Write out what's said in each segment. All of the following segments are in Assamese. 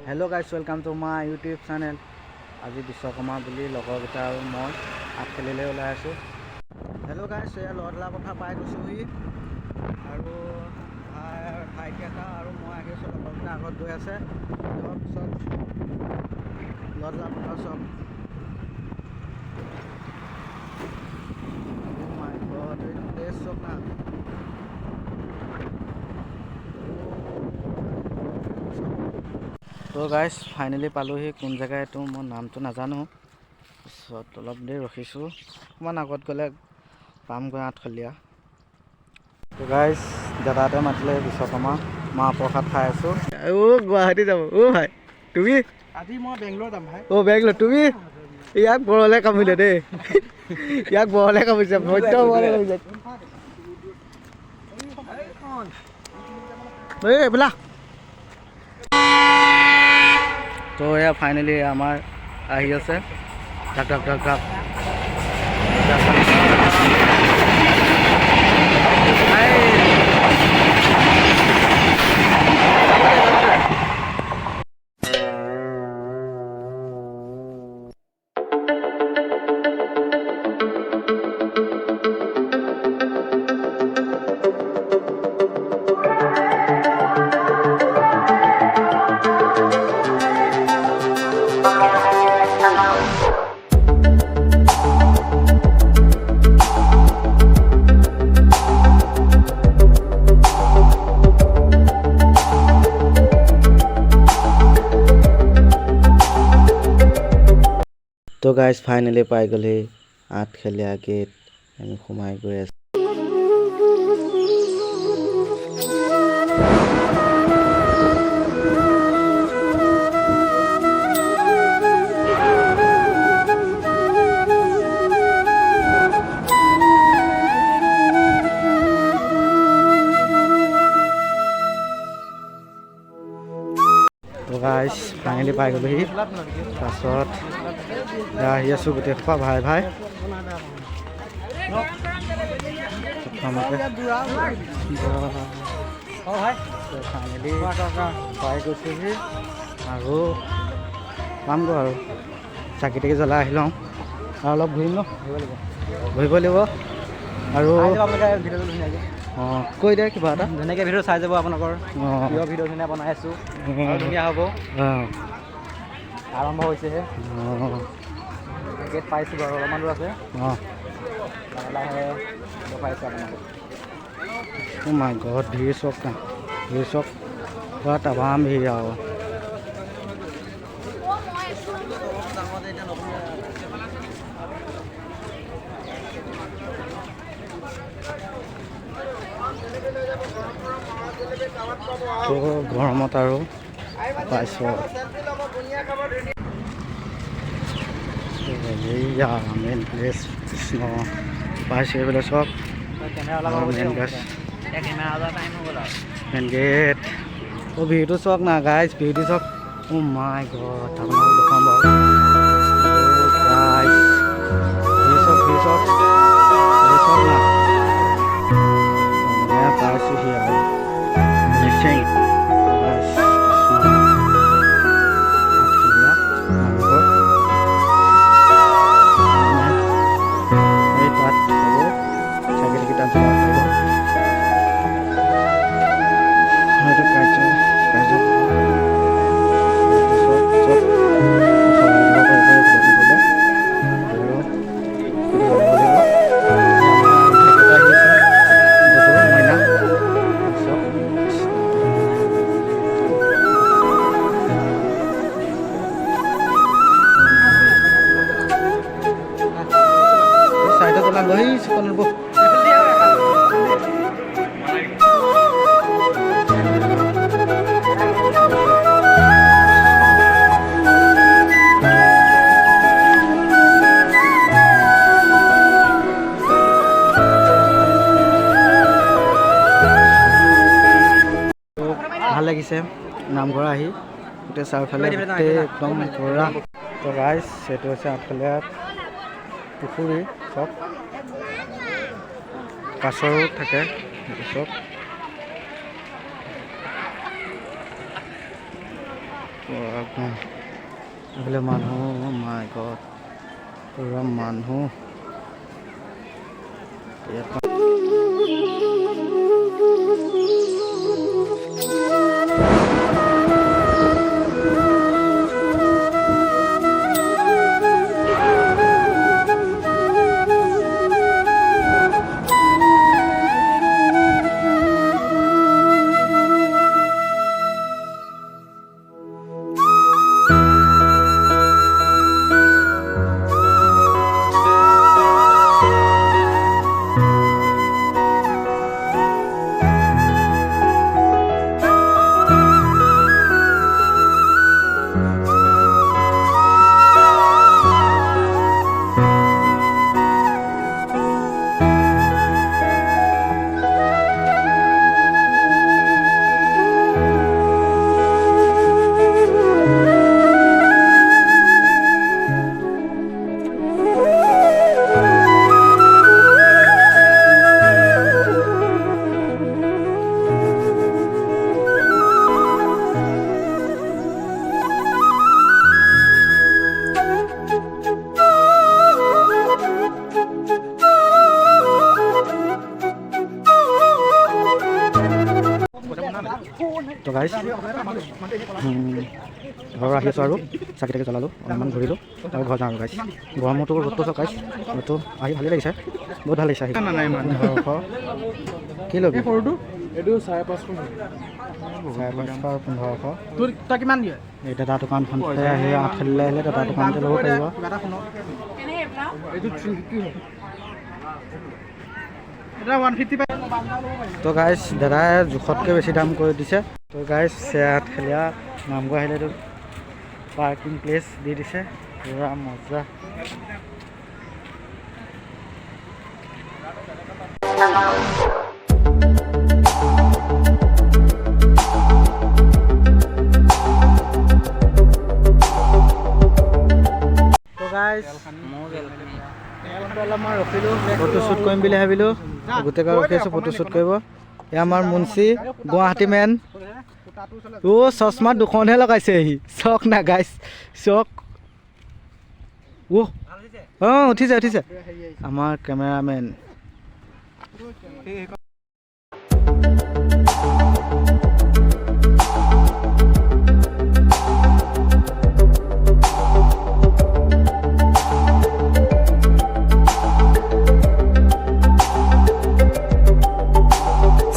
Hello' guys welcome to my YouTube channel. আজি বিশ্বকৰ্মা বুলি লগৰকেইটা আৰু মই আঠখেলিলৈ ওলাই আছোঁ। হেল্ল' গাইজ, এয়া লদলা কথা পাই গৈছোঁহি আৰু ভাইকেইটা আৰু মই আহি আছোঁ। লগৰকেইটা আগত গৈ আছে। চব লদলা কথা চব মাই গড, এইটো প্লেচ চব না। তো গাইজ ফাইনেলি পালোহি। কোন জেগা এইটো মই নামটো নাজানো। পিছত অলপ দেৰি ৰখিছোঁ, অকণমান আগত গ'লে পামগৈ আঠখেলীয়া। তো গাইজ দাদাহঁতে মাতিলে বিশ্বকৰ্মা, মাহ প্ৰসাদ খাই আছোঁ। গুৱাহাটী যাব ভাই তুমি? আজি মই বেংগলোৰ যাম ভাই। বেংগলোৰ তুমি? ইয়াক বৰলে কামিলে দেই, ইয়াক বৰলে কামিছে, মধ্য বৰলে কামিছে। এইবিলাক তো এয়া ফাইনেলি আমাৰ আহি আছে। ঢাক ঢাক ঢাক ঢাক। তো গাইজ ফাইনেলি পাই গ'লহি আঠখেলীয়া গেট। আমি সোমাই গৈ আছোঁ। তো গাইজ ফাইনেলি পাই গ'লোহি। পাছত আহি আছোঁ গোটেই সোপা ভাই ভাই। ফাইনেলি পাই গৈছোঁহি আৰু পামগৈ আৰু চাকি তাকি জ্বলাই আহি লওঁ আৰু অলপ ঘূৰিম ন, ঘূৰিব লাগিব আৰু কৈ দে কিবা এটা ধুনীয়াকৈ ভিডিঅ' চাই যাব আপোনালোকৰ। প্ৰিয় ভিডিঅ' ধুনীয়া বনাই আছোঁ, ধুনীয়া হ'ব। আৰম্ভ হৈছেহে, গেট পাইছোঁ বাৰু, অলপমান দূৰ আছে। লাহে পাইছোঁ আপোনালোকক। মাই গড, ভিৰ চক না, ভিৰ চক পুৰা তামাম ভিৰ আৰু। তো গৰমত আৰু পাইছোঁ এইয়া মেইন প্লেচ কৃষ্ণ পাইছোঁ। এইফালে চব মেইন গেছ, মেইন গেট। ভিৰটো চক না গাইজ, ভিৰটো চক। মাই গড, আপোনালোকক দেখাম বাৰু। গাইজ ভিৰ চক, ভিৰ চক, ভিৰ চক না। পাইছোঁহি আৰু মিচিং ভাল লাগিছে নামঘৰ আহি। গোটেই চাৰিওফালে গোটেই একদম পুৰা। তো গাইজ এইটো হৈছে আঠখেলীয়া পুখুৰী, চব কাছৰো থাকে চব। এইফালে মানুহ মাই গড পুৰা মানুহ তো গাইজ ঘৰ আহি আছোঁ আৰু চাকি তাকি জ্বলালোঁ অলপমান ঘূৰিলোঁ আৰু ঘৰ যাওঁ আৰু গাইজ গৰমতো ৰ'দটো চাওক গাইজ ৰ'দটো আহি ভালেই লাগিছে বহুত ভাল লাগিছে আহি কি ল'বি সৰুটো এইটো 550 তই কিমান দিয়ে এই দাদা দোকানখনতে আহি আঠখেলিলৈ আহিলে দাদা দোকানতে ল'ব পাৰিব তো গাইজ দাদাই জোখতকৈ বেছি দাম কৰি দিছে তো গাইজ আঠখেলীয়া নামঘৰ আহিলেতো পাৰ্কিং প্লেচ দি দিছে পুৰা মজা তো গাইজ অলপমান ৰখিলোঁ ফটোশ্বুট কৰিম বুলি ভাবিলোঁ গোটেইগাল ৰখি আছোঁ ফটোশ্বুট কৰিব এয়া আমাৰ মুন্সি গুৱাহাটী মেন চশমা দুখনহে লগাইছে সি চক না গাইছ চক উঠিছে উঠিছে আমাৰ কেমেৰামেন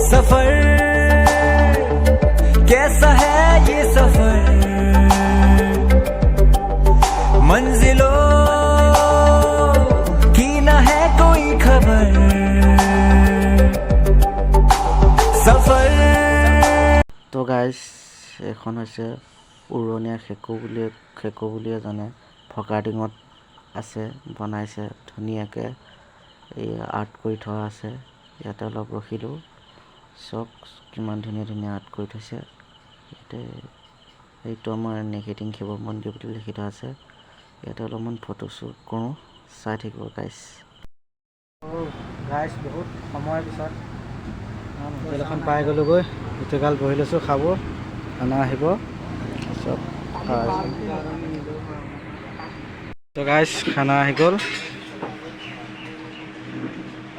सफर कैसा है ये सफर मंजिलों की ना है कोई खबर सफर তো গাইজ এইখন হৈছে উৰণীয়া খেকো বুলি এজনে ফকাৰ্টিঙত আছে বনাইছে ধুনীয়াকৈ এই আৰ্ট কৰি থোৱা আছে ইয়াতে অলপ ৰখিলোঁ চক কিমান ধুনীয়া ধুনীয়া আৰ্ট কৰি থৈছে ইয়াতে এইটো আমাৰ নেগেটিং শিৱ মন্দিৰ বুলি লিখি থোৱা আছে ইয়াতে অলপমান ফটোশ্বুট কৰোঁ চাই থাকিব গাইজ বহুত সময়ৰ পিছত হোটেল এখন পাই গ'লোগৈ গোটেইগাল বহি লৈছোঁ খাব খানা আহিব চব তো গাইজ খানা আহি গ'ল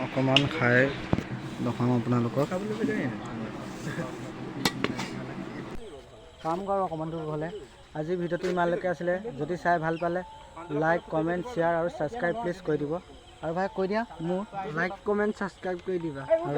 অকণমান খাই দেখাম আপোনালোকক কাম কৰোঁ অকণমান দূৰ হ'লে আজিৰ ভিডিঅ'টো ইমানলৈকে আছিলে যদি চাই ভাল পালে লাইক কমেণ্ট শ্বেয়াৰ আৰু ছাবস্ক্ৰাইব প্লিজ কৰি দিব আৰু ভাই কৈ দিয়া মোৰ লাইক কমেণ্ট ছাবস্ক্ৰাইব কৰি দিবা আৰু